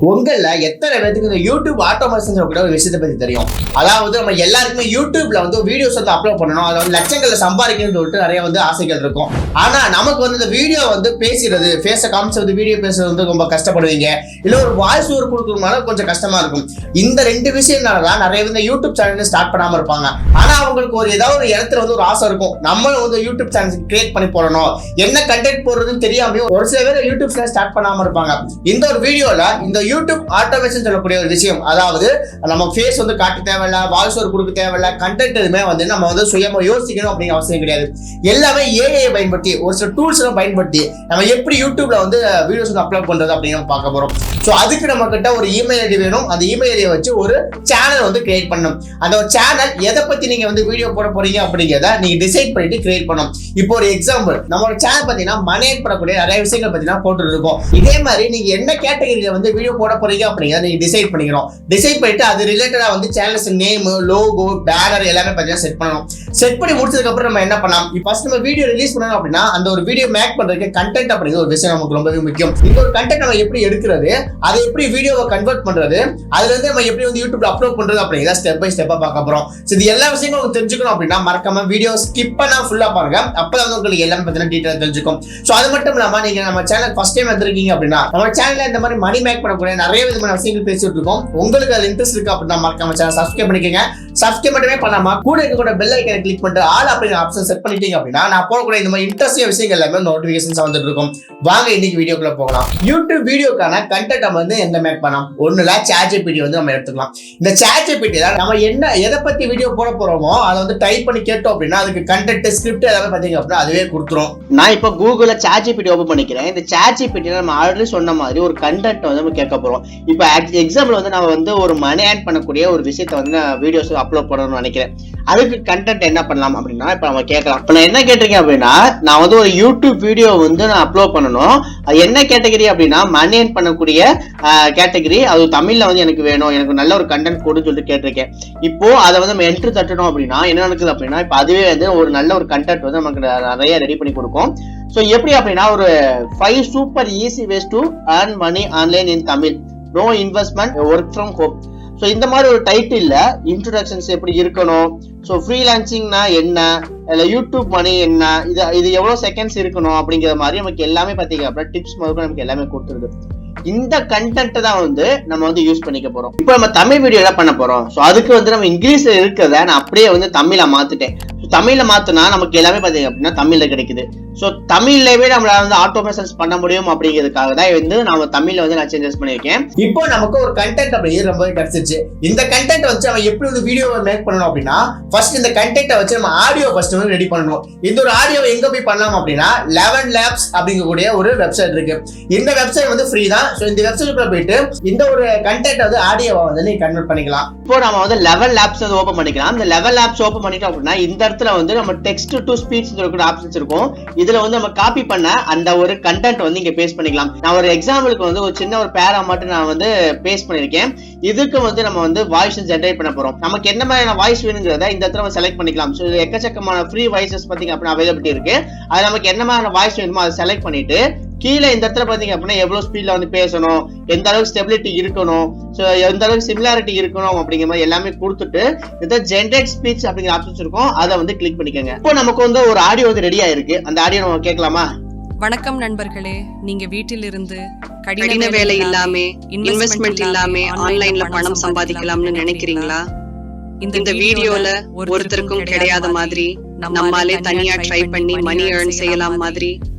உங்கள எத்தனை பேருக்கு இந்த யூடியூப் ஆட்டோமேஷன் கூட ஒரு விஷயத்தை பத்தி தெரியும். அதாவது நம்ம எல்லாருக்குமே யூடியூப்ல வந்து வீடியோஸ் வந்து அப்லோட் பண்ணணும், அதை வந்து லட்சங்கள்ல சம்பாதிக்கணும்னு சொல்லிட்டு நிறைய வந்து ஆசைகள் இருக்கும். ஆனா நமக்கு வந்து இந்த வீடியோ வந்து பேசுறது, ஃபேஸ காமிச்சு வந்து வீடியோ பேசுறது வந்து ரொம்ப கஷ்டப்படுவீங்க. இல்ல ஒரு வாய்ஸ் ஓவர் கொடுக்கறதுனால கொஞ்சம் கஷ்டமா இருக்கும். இந்த ரெண்டு விஷயம்னாலதான் நிறைய இந்த யூடியூப் சேனல் ஸ்டார்ட் பண்ணாம இருப்பாங்க. ஆனா அவங்களுக்கு ஒரு ஏதாவது ஒரு இடத்துல வந்து ஒரு ஆசை இருக்கும், நம்மளும் வந்து யூடியூப் சேனல் கிரியேட் பண்ணி போடணும், என்ன கண்டென்ட் போடுறதுன்னு தெரியாம ஒரு சில பேர் யூடியூப் சேனல் ஸ்டார்ட் பண்ணாம இருப்பாங்க. இந்த ஒரு வீடியோல இந்த யூடியூப் ஆட்டோமேஷன் சொல்லக்கூடிய ஒரு விஷயம், அதாவது நம்ம ஃபேஸ் வந்து காட்ட தேவையில்ல, வாய்ஸ் ஓவர் கொடுக்க தேவையில்ல, கண்டென்ட் எதுவுமே வந்து நம்ம வந்து சுயமா யோசிக்கணும் அப்படிங்கிற அவசியம் கிடையாது. எல்லாமே ஏஐ பயன்படுத்தி ஒரு சில டூல்ஸ் எல்லாம் பயன்படுத்தி நம்ம எப்படி யூடியூப்ல வந்து வீடியோஸ் வந்து அப்லோட் பண்றது அப்படின்னு பார்க்க போறோம். ஸோ அதுக்கு நம்ம கிட்ட ஒரு இமெயில் ஐடி வேணும். அந்த இமெயில் ஐடியை வச்சு ஒரு சேனல் வந்து கிரியேட் பண்ணணும். அந்த ஒரு சேனல் எதை பத்தி நீங்க வந்து வீடியோ போட போறீங்க அப்படிங்கிறத நீங்க டிசைட் பண்ணிட்டு கிரியேட் பண்ணணும். இப்போ ஒரு எக்ஸாம்பிள், நம்மளோட சேனல் பார்த்தீங்கன்னா மணி ஏர்ன் பண்ணக்கூடிய நிறைய விஷயங்கள் பார்த்தீங்கன்னா போட்டு இருக்கும். இதே மாதிரி நீங்க என்ன கேட்டகரியில வந்து வீடியோ போட போறீங்க அப்படிங்கிறத நீங்க டிசைட் பண்ணிக்கிறோம். டிசைட் பண்ணிட்டு அது ரிலேட்டடா வந்து சேனல்ஸ் நேம், லோகோ, பேனர் எல்லாமே பார்த்தீங்கன்னா செட் பண்ணணும். செட் பண்ணி முடிச்சதுக்கு அப்புறம் நம்ம என்ன பண்ணலாம், இப்போ ஃபர்ஸ்ட் நம்ம வீடியோ ரிலீஸ் பண்ணணும் அப்படின்னா அந்த ஒரு வீடியோ மேக் பண்றதுக்கு கண்டென்ட் அப்படிங்கிற ஒரு விஷயம் நமக்கு ரொம்பவே முக்கியம். இந்த ஒரு கண்டென்ட் நம்ம எப்படி எடுக்கிறது, அதை எப்படி வீடியோவை கன்வெர்ட் பண்றது, அதுல இருந்து நம்ம எப்படி வந்து யூடியூப்ல அப்லோட் பண்றது அப்படிங்கிறத ஸ்டெப் பை ஸ்டெப்பா பார்க்க போறோம். இது எல்லா விஷயங்களும் உங்களுக்கு தெரிஞ்சுக்கணும் அப்படின்னா மறக்காம வீடியோ ஸ்கிப் பண்ணா ஃபுல்லா பாருங்க. அப்பதான் வந்து உங்களுக்கு எல்லாமே பார்த்தீங்கன்னா டீடைல் தெரிஞ்சுக்கும். ஸோ அது மட்டும் இல்லாம நீங்க நம்ம சேனல் ஃபர்ஸ்ட் டைம் வந்திருக்கீங்க அப்படின்னா நம்ம சேனல்ல இந்த மாதிரி மணி மேக் பண்ணக்கூடிய நிறைய விதமான விஷயங்கள் பேசிட்டு இருக்கோம். உங்களுக்கு அது இன்ட்ரெஸ்ட் இருக்கு அப்படின்னா மறக்காம சேனல் சப்ஸ்கிரைப் பண்ணிக்கோங்க. சப்ஸ்கிரைப் மட்டுமே பண்ணாம கூட இருக்கக்கூடிய பெல் ஐக்கனை கிளிக் பண்ணிட்டு ஆல் அப்படிங்கிற ஆப்ஷன் செட் பண்ணிட்டீங்க அப்படின்னா நான் போடக்கூடிய இந்த மாதிரி இன்ட்ரெஸ்டிங் விஷயங்கள் எல்லாமே நோட்டிபிகேஷன்ஸ் வந்துட்டு இருக்கும். வாங்க இன்னைக்கு வீடியோக்குள்ள போகலாம். யூடியூப் வீடியோக்கான கண்டென்ட் நம்ம வந்து எங்க மேக் பண்ணலாம், ஒண்ணுல ChatGPT வந்து நம்ம எடுத்துக்கலாம். இந்த ChatGPT நம்ம என்ன எதை பத்தி வீடியோ போட போறோமோ அதை வந்து டைப் பண்ணி கேட்டோம் அப்படின்னா அதுக்கு கண்டென்ட் ஸ்கிரிப்ட் எல்லாமே பாத்தீங்க அப்படின்னா அதுவே கொடுத்துரும். நான் இப்போ கூகுள்ல ChatGPT ஓபன் பண்ணிக்கிறேன். இந்த ChatGPT நம்ம ஆல்ரெடி சொன்ன மாதிரி ஒரு கண்டென்ட் வந்து நம்ம கேட்க போறோம். இப்போ எக்ஸாம்பிள் வந்து நம்ம வந்து ஒரு மணி ஏர்ன் பண்ணக்கூடிய ஒரு விஷயத்தை வந்து வீடியோஸ் அப்லோட் பண்ணணும்னு நினைக்கிறேன். அதுக்கு கண்டென்ட் என்ன பண்ணலாம் அப்படின்னா இப்ப நம்ம கேட்கலாம். இப்ப நான் என்ன கேட்டிருக்கேன் அப்படின்னா நான் வந்து ஒரு யூடியூப் வீடியோ வந்து நான் அப்லோட் பண்ணணும். அது என்ன கேட்டகரி அப்படின்னா மணி ஏர்ன் பண்ணக்கூடிய கேட்டகரி, அது தமிழ்ல வந்து எனக்கு வேணும், எனக்கு நல்ல ஒரு கண்டென்ட் கொடுன்னு சொல்லிட்டு கேட்டிருக்கேன். இப்போ அதை வந்து நம்ம என்ட்ரு தட்டணும் அப்படின்னா என்ன நடக்குது அப்படின்னா இப்ப அதுவே வந்து ஒரு நல்ல ஒரு கண்டென்ட் வந்து நமக்கு நிறைய ரெடி பண்ணி கொடுக்கும். ஸோ எப்படி அப்படின்னா ஒரு 5 super easy ways to earn money online in Tamil, no investment, work from home. So இந்த மாதிரி ஒரு டைட்டில் இன்ட்ரோடக்ஷன்ஸ் எப்படி இருக்கணும், ஸோ ஃப்ரீலான்சிங்னா என்ன, இல்லை யூடியூப் மணி என்ன, இது எவ்வளோ செகண்ட்ஸ் இருக்கணும் அப்படிங்கிற மாதிரி நமக்கு எல்லாமே பார்த்தீங்க அப்படின்னா டிப்ஸ் முதல்ல நமக்கு எல்லாமே கொடுத்துருது. இந்த கண்டென்ட் தான் வந்து நம்ம வந்து யூஸ் பண்ணிக்க போறோம். இப்போ நம்ம தமிழ் வீடியோ எல்லாம் பண்ண போறோம். ஸோ அதுக்கு வந்து நம்ம இங்கிலீஷ்ல இருக்கிறத நான் அப்படியே வந்து தமிழ மாத்துட்டேன். தமிழ்ல மாத்தினா நமக்கு எல்லாமே பாத்தீங்க அப்படின்னா தமிழ்ல கிடைக்குது. ஸோ தமிழ்லவே நம்மளால வந்து ஆட்டோமேஷன்ஸ் பண்ண முடியும் அப்படிங்கிறதுக்காக தான் வந்து நம்ம தமிழ்ல வந்து நான் சேஞ்சஸ் பண்ணியிருக்கேன். இப்போ நமக்கு ஒரு கண்டென்ட் அப்படிங்கிறது ரொம்ப கிடைச்சிருச்சு. இந்த கண்டென்ட் வச்சு நம்ம எப்படி வந்து வீடியோ மேக் பண்ணணும் அப்படின்னா ஃபர்ஸ்ட் இந்த கண்டென்ட்டை வச்சு நம்ம ஆடியோ ஃபர்ஸ்ட் வந்து ரெடி பண்ணணும். இந்த ஒரு ஆடியோவை எங்க போய் பண்ணலாம் அப்படின்னா 11 Labs அப்படிங்கக்கூடிய ஒரு வெப்சைட் இருக்கு. இந்த வெப்சைட் வந்து ஃப்ரீ தான். ஸோ இந்த வெப்சைட்டுக்குள்ள போயிட்டு இந்த ஒரு கண்டென்ட் வந்து ஆடியோவை வந்து நீங்க கன்வெர்ட் பண்ணிக்கலாம். இப்போ நம்ம வந்து 11 Labs வந்து ஓபன் பண்ணிக்கலாம். இந்த 11 Labs ஓபன் பண்ணிட்டோம் அப்படின்னா இந்த இடத்துல வந்து நம்ம டெக்ஸ்ட் டு ஸ்பீச் இருக்கிற ஆப்ஷன்ஸ் இருக்கும். இதுல வந்து நம்ம காப்பி பண்ண அந்த ஒரு கண்டென்ட் வந்து இங்க பேஸ்ட் பண்ணிக்கலாம். நான் ஒரு எக்ஸாம்பிளுக்கு வந்து ஒரு சின்ன ஒரு பேரா மட்டும் நான் வந்து பேஸ்ட் பண்ணிருக்கேன். இதுக்கு வந்து நம்ம வந்து வாய்ஸ் ஜெனரேட் பண்ண போறோம். நமக்கு என்ன மாதிரியான வாய்ஸ் வேணுங்கிறத இந்த இடத்துல செலக்ட் பண்ணிக்கலாம். ஸோ எக்கச்சக்கமான ஃப்ரீ வாய்ஸஸ் பார்த்தீங்க அப்படின்னா அவைலபிலிட்டி இருக்கு. அது நமக்கு என்ன மாதிரியான வாய்ஸ் வேணுமோ அதை செலக்ட் பண்ணிட்டு கீழே இந்த இடத்துல பாத்தீங்க அப்படின்னா எவ்வளவு ஸ்பீட்ல வந்து பேசணும், எந்த அளவுக்கு ஸ்டெபிலிட்டி இருக்கணும், ஸோ எந்த அளவுக்கு சிமிலாரிட்டி இருக்கணும் அப்படிங்கிற மாதிரி எல்லாமே கொடுத்துட்டு இதை ஜென்ரேட் ஸ்பீச் அப்படிங்கிற ஆப்ஷன்ஸ் இருக்கும், அதை வந்து கிளிக் பண்ணிக்கோங்க. இப்போ நமக்கு வந்து ஒரு ஆடியோ வந்து ரெடி ஆயிருக்கு. அந்த ஆடியோ நம்ம கேட்கலாமா? வணக்கம் நண்பர்களே, நீங்க வீட்டில் இருந்து கடின வேலை இல்லாம இன்வெஸ்ட்மெண்ட் இல்லாம ஆன்லைன்ல பணம் சம்பாதிக்கலாம்னு நினைக்கிறீங்களா? இந்த வீடியோல ஒருத்தருக்கும் கிடையாத மாதிரி நம்மாலே தனியா ட்ரை பண்ணி மணி ஏர்ன் செய்யலாம் மாதிரி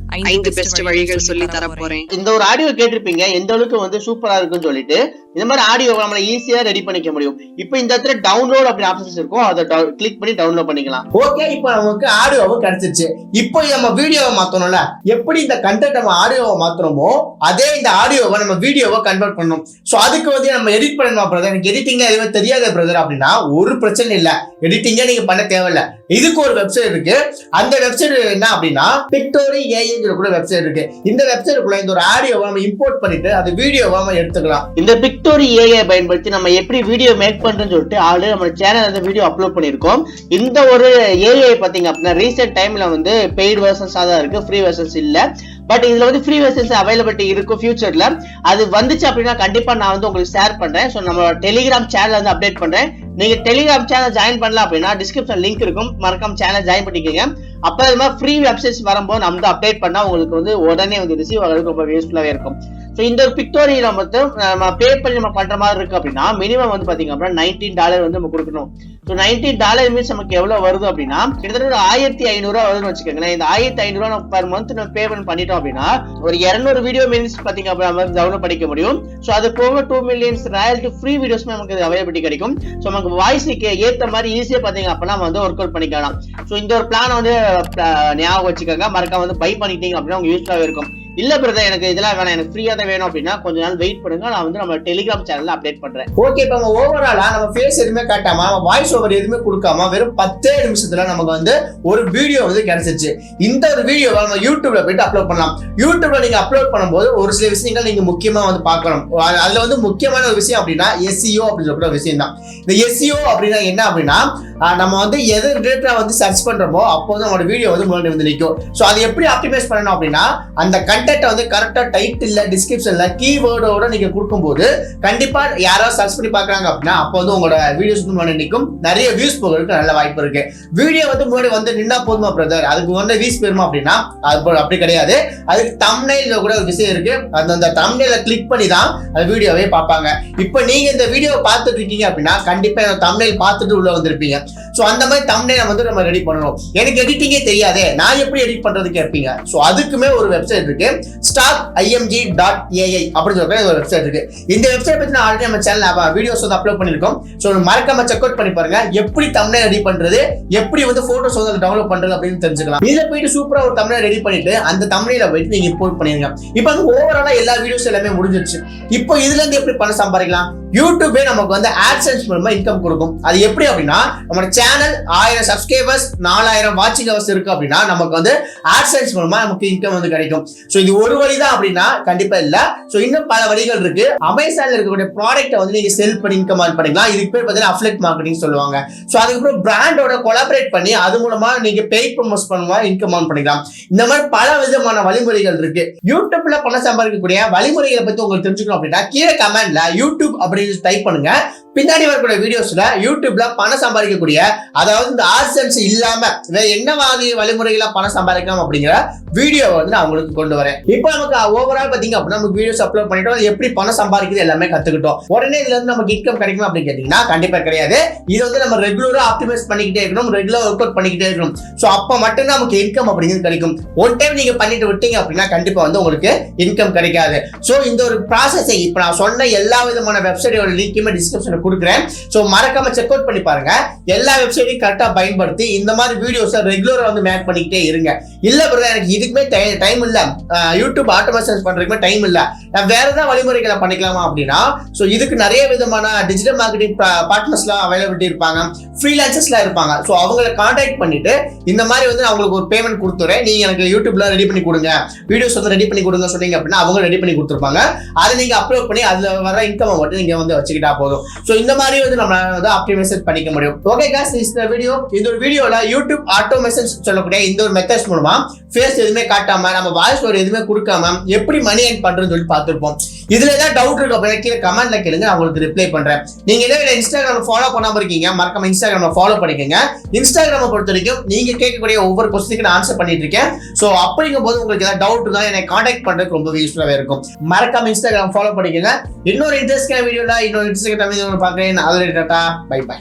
5 பெஸ்ட் வழிகள் சொல்லி தர போறேன். இந்த ஒரு ஆடியோ கேட்டிருப்பீங்க எந்த அளவுக்கு வந்து சூப்பரா இருக்குன்னு சொல்லிட்டு. இந்த மாதிரி ஆடியோ நம்மள ஈஸியா ரெடி பண்ணிக்க முடியும். இப்போ இந்த இடத்துல டவுன்லோட் அப்படி ஆப்ஷன்ஸ் இருக்கும், அதை கிளிக் பண்ணி டவுன்லோட் பண்ணிக்கலாம். ஓகே, இப்போ நமக்கு ஆடியோவும் கிடைச்சிருச்சு. இப்போ நம்ம வீடியோவை மாத்தணும்ல, எப்படி இந்த கண்டென்ட் நம்ம ஆடியோவை மாத்துறோமோ அதே இந்த ஆடியோவை நம்ம வீடியோவை கன்வெர்ட் பண்ணணும். ஸோ அதுக்கு வந்து நம்ம எடிட் பண்ணணும். பிரதர் எனக்கு எடிட்டிங்ல எதுவுமே தெரியாத பிரதர் அப்படின்னா ஒரு பிரச்சனை இல்லை, எடிட்டிங்கே நீங்க பண்ண தேவையில்லை. இதுக்கு ஒரு வெப்சைட் இருக்கு. அந்த வெப்சைட் என்ன அப்படின்னா Pictory AI கூட வெப்சைட் இருக்கு. இந்த வெப்சைட்டுக்குள்ள இந்த ஒரு ஆடியோவை நம்ம இம்போர்ட் பண்ணிட்டு அது வீடியோவை நம்ம எடுத்துக்கலாம். இந்த Pictory AI பயன்படுத்தி நம்ம எப்படி வீடியோ மேக் பண்றோம்னு சொல்லிட்டு ஆல்ரெடி நம்ம சேனல்ல அந்த வீடியோ அப்லோட் பண்ணிருக்கோம். இந்த ஒரு AI பாத்தீங்க அப்படின்னா ரீசென்ட் டைம்ல வந்து பெய்ட் வெர்ஷன்ஸா தான் இருக்கு, ஃப்ரீ வெர்ஷன்ஸ் இல்ல. பட் இதுல வந்து ஃப்ரீ வெர்ஷன்ஸ் அவைலபிலிட்டி இருக்கும் ஃபியூச்சர்ல. அது வந்துச்சு அப்படின்னா கண்டிப்பா நான் வந்து உங்களுக்கு ஷேர் பண்றேன். ஸோ நம்ம டெலிகிராம் சேனல் வந்து அப்டேட் பண்றேன். நீங்க டெலிகிராம் சேனல் ஜாயின் பண்ணலாம் அப்படின்னா டிஸ்கிரிப்ஷன் லிங்க் இருக்கும், மறக்காம சேனல் ஜாயின் பண்ணிக்கோங்க. அப்ப இது மாதிரி ஃப்ரீ வெப்சைட்ஸ் வரும்போது நம்ம அப்டேட் பண்ணா உங்களுக்கு வந்து உடனே வந்து ரிசீவ் ஆகிறதுக்கு ரொம்ப யூஸ்ஃபுல்லாவே இருக்கும். ஸோ இந்த ஒரு பிக்டோரியல் நம்ம பே பண்ணி நம்ம பண்ற மாதிரி இருக்கு அப்படின்னா மினிமம் வந்து பாத்தீங்க அப்படின்னா $19 வந்து நம்ம கொடுக்கணும். ஸோ $19 மீன்ஸ் நமக்கு எவ்வளவு வருது அப்படின்னா கிட்டத்தட்ட 1500 வருதுன்னு வச்சுக்கோங்களேன். இந்த 1500 நம்ம பர் மந்த் நம்ம பேமெண்ட் பண்ணிட்டோம் அப்படின்னா ஒரு 200 வீடியோ மினிட்ஸ் பாத்தீங்க அப்படின்னா டவுன்லோட் பண்ணிக்க முடியும். ஸோ அது போக 2 மில்லியன்ஸ் ராயல்டி ஃப்ரீ வீடியோஸ் நமக்கு அவைலபிலிட்டி கிடைக்கும். ஸோ நமக்கு வாய்ஸுக்கு ஏற்ற மாதிரி ஈஸியா பாத்தீங்க அப்படின்னா நம்ம வந்து ஒர்க் அவுட் பண்ணிக்கலாம். ஸோ இந்த ஒரு பிளான் வந்து ஞாபகம் வச்சுக்கோங்க, மறக்காம வந்து பை பண்ணிட்டீங்க அப்படின்னா உங்களுக்கு யூஸ்ஃபுல்லாக இருக்கும். இல்ல பிரதர் எனக்கு இதெல்லாம் வேணாம், எனக்கு ஃப்ரீயா தான் வேணும் அப்படின்னா கொஞ்ச நாள் வெயிட் பண்ணுங்க, நான் வந்து நம்ம டெலிகிராம் சேனல்ல அப்டேட் பண்றேன். ஓகே, இப்போ நம்ம ஓவராலா நம்ம ஃபேஸ் எதுவுமே காட்டாம நம்ம வாய்ஸ் ஓவர் எதுவுமே கொடுக்காம வெறும் 10 நிமிஷத்துல நமக்கு வந்து ஒரு வீடியோ வந்து கிடைச்சிருச்சு. இந்த ஒரு வீடியோவை நம்ம யூடியூப்ல போயிட்டு அப்லோட் பண்ணலாம். யூடியூப்ல நீங்க அப்லோட் பண்ணும்போது ஒரு சில விஷயங்கள் நீங்க முக்கியமா வந்து பார்க்கணும். அதுல வந்து முக்கியமான ஒரு விஷயம் அப்படின்னா SEO அப்படின்னு சொல்ற விஷயம் தான். இந்த SEO அப்படின்னா என்ன அப்படின்னா நம்ம வந்து எது ரிலேட்டடா வந்து சர்ச் பண்றோமோ அப்போ வந்து நம்மளோட வீடியோ வந்து முன்னாடி வந்து நிற்கும். ஸோ அது எப்படி ஆப்டிமைஸ் பண்ணணும் அப்படின்னா அந்த கண்டென்ட்டை வந்து கரெக்டா டைட்டில்ல டிஸ்கிரிப்ஷன்ல கீவேர்டோட நீங்க கொடுக்கும்போது கண்டிப்பா யாராவது சர்ச் பண்ணி பாக்குறாங்க அப்படின்னா அப்போ வந்து உங்களோட வீடியோஸ் வந்து முன்னாடி நிற்கும், நிறைய வியூஸ் போகிறதுக்கு நல்ல வாய்ப்பு இருக்கு. வீடியோ வந்து முன்னாடி வந்து நின்னா போதுமா பிரதர், அதுக்கு வந்து வியூஸ் பெறுமா அப்படின்னா அது அப்படி கிடையாது. அதுக்கு தம்ப்நெயில்ல கூட ஒரு விஷயம் இருக்கு, அந்த தம்ப்நெயில கிளிக் பண்ணி தான் அந்த வீடியோவே பார்ப்பாங்க. இப்போ நீங்க இந்த வீடியோவை பார்த்துட்டு இருக்கீங்க அப்படின்னா கண்டிப்பா இந்த தம்ப்நெயில் பார்த்துட்டு உள்ள வந்திருப்பீங்க. சோ அந்த மாதிரி தம்ப்நெயில் வந்து நம்ம ரெடி பண்ணணும். எனக்கு எடிட்டிங்கே தெரியாதே, நான் எப்படி எடிட் பண்றது கேட்பீங்க. சோ அதுக்குமே ஒரு வெப்சைட் இருக்கு, startimg.ai அப்படின்னு சொல்ற ஒரு வெப்சைட் இருக்கு. இந்த வெப்சைட் பத்தி நான் ஆல்ரெடி நம்ம சேனல்ல வீடியோஸ் வந்து அப்லோட் பண்ணிருக்கோம். சோ மறக்காம செக் அவுட் பண்ணி பாருங்க, எப்படி தம்ப்நெயில் ரெடி பண்றது, எப்படி வந்து போட்டோஸ் வந்து டவுன்லோட் பண்றது அப்படின்னு தெரிஞ்சுக்கலாம். இதுல போயிட்டு சூப்பரா ஒரு தம்ப்நெயில் ரெடி பண்ணிட்டு அந்த தம்ப்நெயில போயிட்டு நீங்க இம்போர்ட் பண்ணிருங்க. இப்போ வந்து ஓவராலா எல்லா வீடியோஸ் எல்லாமே முடிஞ்சிருச்சு. இப்போ இதுல இருந்து எப்படி பணம் சம்பாதிக்கலாம்? யூடியூபே நமக்கு வந்து AdSense மூலமா இன்கம் கொடுக்கும். அது எப்படி அப்படின்னா நம்ம சேனல் 1000 சப்ஸ்கிரைபர்ஸ் 4000 வாட்சிங் ஹவர்ஸ் இருக்கு அப்படின்னா நமக்கு வந்து AdSense மூலமா நமக்கு இன்கம் வந்து கிடைக்கும். சோ இது ஒரு வழிதான் அப்படின்னா கண்டிப்பா இல்ல. சோ இன்னும் பல வழிகள் இருக்கு. அமேசான்ல இருக்கக்கூடிய ப்ராடக்ட்டை வந்து நீங்க செல் பண்ணி இன்கம் ஆன் பண்ணிக்கலாம். இதுக்கு பேர் பார்த்தீங்கன்னா அஃபிலியேட் மார்க்கெட்டிங் சொல்லுவாங்க. சோ அதுக்கப்புறம் பிராண்டோட கொலாபரேட் பண்ணி அது மூலமா நீங்க பெய்ட் ப்ரோமோட் பண்ணுவா இன்கம் ஆன் பண்ணிக்கலாம். இந்த மாதிரி பல விதமான வழிமுறைகள் இருக்கு. யூடியூப்ல பணம் சம்பாதிக்கக்கூடிய வழிமுறைகளை பத்தி உங்களுக்கு தெரிஞ்சுக்கணும் அப்படின்னா கீழே கமெண்ட்ல யூடியூப் அப்படின்னு டைப் பண்ணுங்க. பின்னாடி வரக்கூடிய வீடியோஸ்ல யூடியூப்ல பணம் சம்பாதிக்கக்கூடிய அதாவது இந்த AdSense இல்லாம வேற என்ன மாதிரி வழிமுறைகளா பணம் சம்பாதிக்கலாம் அப்படிங்கிற வீடியோ வந்து நான் உங்களுக்கு கொண்டு வரேன். இப்போ நமக்கு ஓவரால் பாத்தீங்க அப்படின்னா நமக்கு வீடியோஸ் அப்லோட் பண்ணிட்டோம், எப்படி பணம் சம்பாதிக்கிறது எல்லாமே கத்துக்கிட்டோம். உடனே இதுல இருந்து நமக்கு இன்கம் கிடைக்கும் அப்படின்னு கேட்டீங்கன்னா கண்டிப்பா கிடையாது. இது வந்து நம்ம ரெகுலரா ஆப்டிமைஸ் பண்ணிக்கிட்டே இருக்கணும், ரெகுலரா ஒர்க் அவுட் பண்ணிக்கிட்டே இருக்கணும். சோ அப்ப மட்டும் நமக்கு இன்கம் அப்படிங்கிறது கிடைக்கும். ஒன் டைம் நீங்க பண்ணிட்டு விட்டீங்க அப்படின்னா கண்டிப்பா வந்து உங்களுக்கு இன்கம் கிடைக்காது. சோ இந்த ஒரு ப்ராசஸை இப்ப நான் சொன்ன எல்லா விதமான வெப்சைட்டோட லிங்க்குமே டிஸ்கிரிப்ஷன்ல கொடுக்குறேன். சோ மறக்காம செக் அவுட் பண்ணி பாருங்க. எல்லா வெப்சைட்டையும் கரெக்டா பயன்படுத்தி இந்த மாதிரி வீடியோஸ் ரெகுலரா வந்து மேக் பண்ணிக்கிட்டே இருங்க. இல்ல பிரதர் எனக்கு இதுக்குமே டைம் இல்ல, யூடியூப் ஆட்டோமேஷன் பண்றதுக்குமே டைம் இல்ல, நான் வேற ஏதாவது வழிமுறைகளை பண்ணிக்கலாமா அப்படின்னா சோ இதுக்கு நிறைய விதமான டிஜிட்டல் மார்க்கெட்டிங் பார்ட்னர்ஸ்லாம் அவைலபிலிட்டி இருப்பாங்க, ஃப்ரீலான்சர்ஸ்லாம் இருப்பாங்க. சோ அவங்களை கான்டாக்ட் பண்ணிட்டு இந்த மாதிரி வந்து அவங்களுக்கு ஒரு பேமெண்ட் கொடுத்துறேன், நீங்க எனக்கு யூடியூப்ல ரெடி பண்ணி கொடுங்க, வீடியோஸ் வந்து ரெடி பண்ணி கொடுங்க சொன்னீங்க அப்படின்னா அவங்க ரெடி பண்ணி கொடுத்துருப்பாங்க. அதை நீங்க அப்லோட் பண்ணி அதுல வர இன்கம் மட்டும் நீங்க வந்து வச்சுக்கிட்டா போதும். சோ இந்த மாதிரி வந்து நம்ம வந்து ஆப்டிமைஸ் பண்ணிக்க முடியும். ஓகே गाइस, இந்த வீடியோ இந்த ஒரு வீடியோல யூடியூப் ஆட்டோமேஷன் சொல்லக்கூடிய இந்த ஒரு மெத்தட்ஸ் மூலமா ஃபேஸ் எதுவுமே காட்டாம நம்ம வாய்ஸ் ஓவர் எதுவுமே கொடுக்காம எப்படி மணி ஏர்ன் பண்றதுன்னு சொல்லி பார்த்திருப்போம். இதுல ஏதாவது டவுட் இருக்கு அப்படின்னா கீழே கமெண்ட்ல கேளுங்க, நான் உங்களுக்கு ரிப்ளை பண்றேன். நீங்க ஏதாவது இன்ஸ்டாகிராம் ஃபாலோ பண்ணாம இருக்கீங்க மறக்காம இன்ஸ்டாகிராம் ஃபாலோ பண்ணிக்கங்க. இன்ஸ்டாகிராம் பொறுத்த வரைக்கும் நீங்க கேட்கக்கூடிய ஒவ்வொரு கொஸ்டினுக்கு நான் ஆன்சர் பண்ணிட்டு இருக்கேன். சோ அப்படிங்கும் போது உங்களுக்கு ஏதாவது டவுட் தான் என்னை கான்டாக்ட் பண்றதுக்கு ரொம்ப யூஸ்ஃபுல்லாவே இருக்கும். மறக்காம இன்ஸ்டாகிராம் ஃபாலோ பண்ணிக்கங்க. இன்னொரு இன்ட்ரெஸ்டிங் வீடியோல இன்னொரு இன்ட்ரெஸ்டிங் பாக்குறேன். அதுல டாடா, பை பை.